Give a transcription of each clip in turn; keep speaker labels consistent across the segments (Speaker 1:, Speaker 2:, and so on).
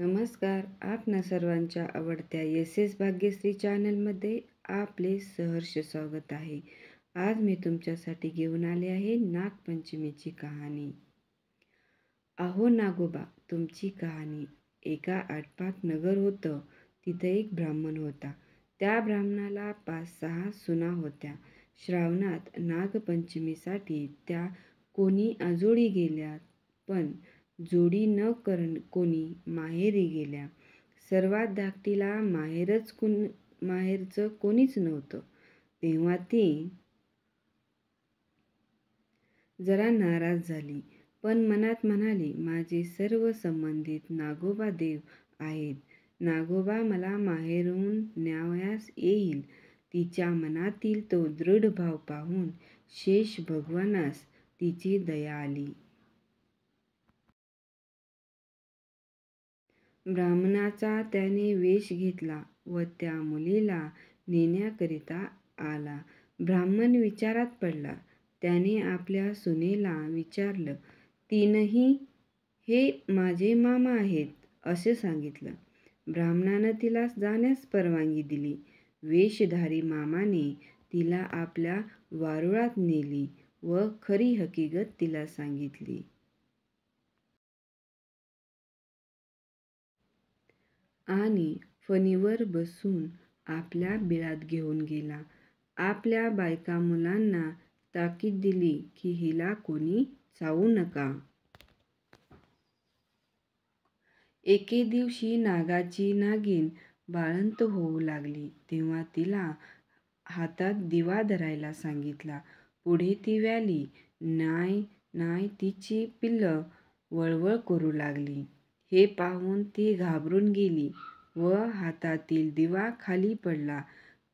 Speaker 1: नमस्कार. आपणा सर्वांच्या आवडत्या एस भाग्यश्री चॅनलमध्ये आपले सहर्ष स्वागत आहे. आज मी तुमच्यासाठी घेऊन आले आहे नागपंचमीची कहाणी. अहो नागोबा, तुमची कहाणी. एका आटपाट नगर होतं. तिथे एक ब्राह्मण होता. त्या ब्राह्मणाला 5-6 सुना होत्या. श्रावणात नागपंचमीसाठी त्या कोणी आजोळी गेल्या, पण जोडी न कोणी माहेरी गेल्या. सर्वात धाकटीला माहेरचं कोणीच नव्हतं. तेव्हा ती जरा नाराज झाली, पण मनात म्हणाली, माझे सर्व संबंधित नागोबा देव आहेत. नागोबा मला माहेरून न्यावयास येईल. तिच्या मनातील तो दृढ भाव पाहून शेष भगवानास तिची दया आली. ब्राह्मणाचा त्याने वेश घेतला व त्या मुलीला नेण्याकरिता आला. ब्राह्मण विचारात पडला. त्याने आपल्या सुनेला विचारलं. तिनंही हे माझे मामा आहेत असे सांगितलं. ब्राह्मणानं तिला जाण्यास परवानगी दिली. वेशधारी मामाने तिला आपल्या वारुळात नेली व खरी हकीकत तिला सांगितली. आणि फणीवर बसून आपल्या बिळात घेऊन गेला. आपल्या बायका मुलांना ताकीद दिली की हिला कोणी चावू नका. एके दिवशी नागाची नागिन बाळंत होऊ लागली. तेव्हा तिला हातात दिवा धरायला सांगितला. पुढे ती व्याली. नाय तिची पिल्लं वळवळ करू लागली. हे पाहून ती घाबरून गेली व हातातील दिवा खाली पडला.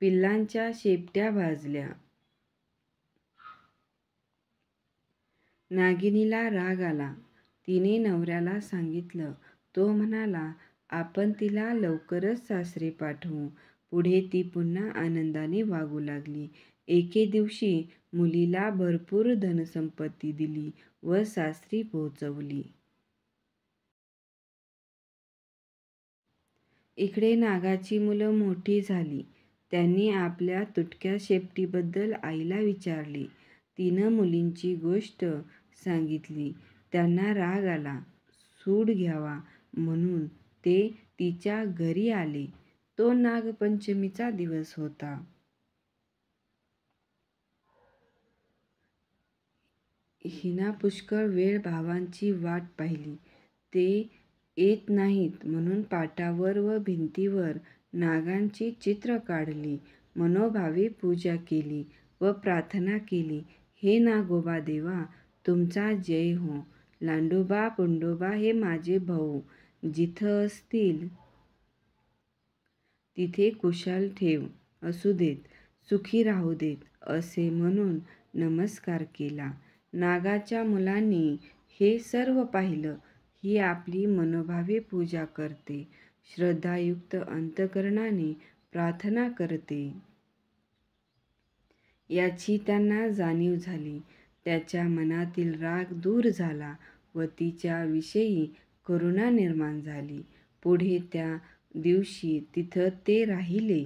Speaker 1: पिल्लांच्या शेपट्या भाजल्या. नागिनीला राग आला. तिने नवऱ्याला सांगितलं. तो म्हणाला, आपण तिला लवकरच सासरी पाठवू. पुढे ती पुन्हा आनंदाने वागू लागली. एके दिवशी मुलीला भरपूर धनसंपत्ती दिली व सासरी पोहोचवली. इकडे नागाची मुलं मोठी झाली. त्यांनी आपल्या तुटक्या शेपटीबद्दल आईला विचारले. तिनं मुलींची गोष्ट सांगितली. त्यांना राग आला. सूड घ्यावा म्हणून ते तिच्या घरी आले. तो नागपंचमीचा दिवस होता. हिना पुष्कळ वेळ भावांची वाट पाहिली. ते येत नाहीत म्हणून पाटावर व भिंतीवर नागांची चित्र काढली. मनोभावे पूजा केली व प्रार्थना केली. हे नागोबा देवा, तुमचा जय हो. लांडोबा पुंडोबा हे माझे भाऊ. जिथं असतील तिथे कुशाल ठेव असू देत, सुखी राहू देत असे म्हणून नमस्कार केला. नागाच्या मुलांनी हे सर्व पाहिलं. ही आपली मनोभावे पूजा करते, श्रद्धायुक्त अंतःकरणाने प्रार्थना करते याची त्यांना जाणीव झाली. त्याच्या मनातील राग दूर झाला व तिच्या विषयी करुणा निर्माण झाली. पुढे त्या दिवशी तिथं ते राहिले.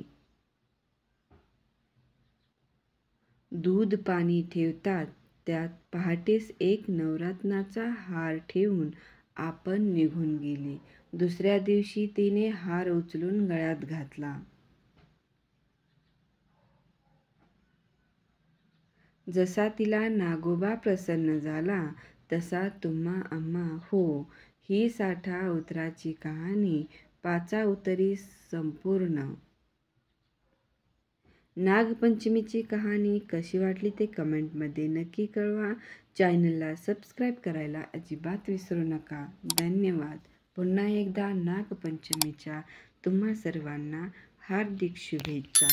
Speaker 1: दूध पाणी ठेवतात त्यात पहाटेस एक नवरत्नाचा हार ठेवून आपण निघून गेली. दुसऱ्या दिवशी तिने हार उचलून गळ्यात घातला. जसा तिला नागोबा प्रसन्न झाला तसा तुम्हा आम्हा हो. ही 60 उतराची कहाणी 5 उतरी संपूर्ण. नागपंचमीची कहाणी कशी वाटली ते कमेंटमध्ये नक्की कळवा. चॅनलला सबस्क्राईब करायला अजिबात विसरू नका. धन्यवाद. पुन्हा एकदा नागपंचमीच्या तुम्हा सर्वांना हार्दिक शुभेच्छा.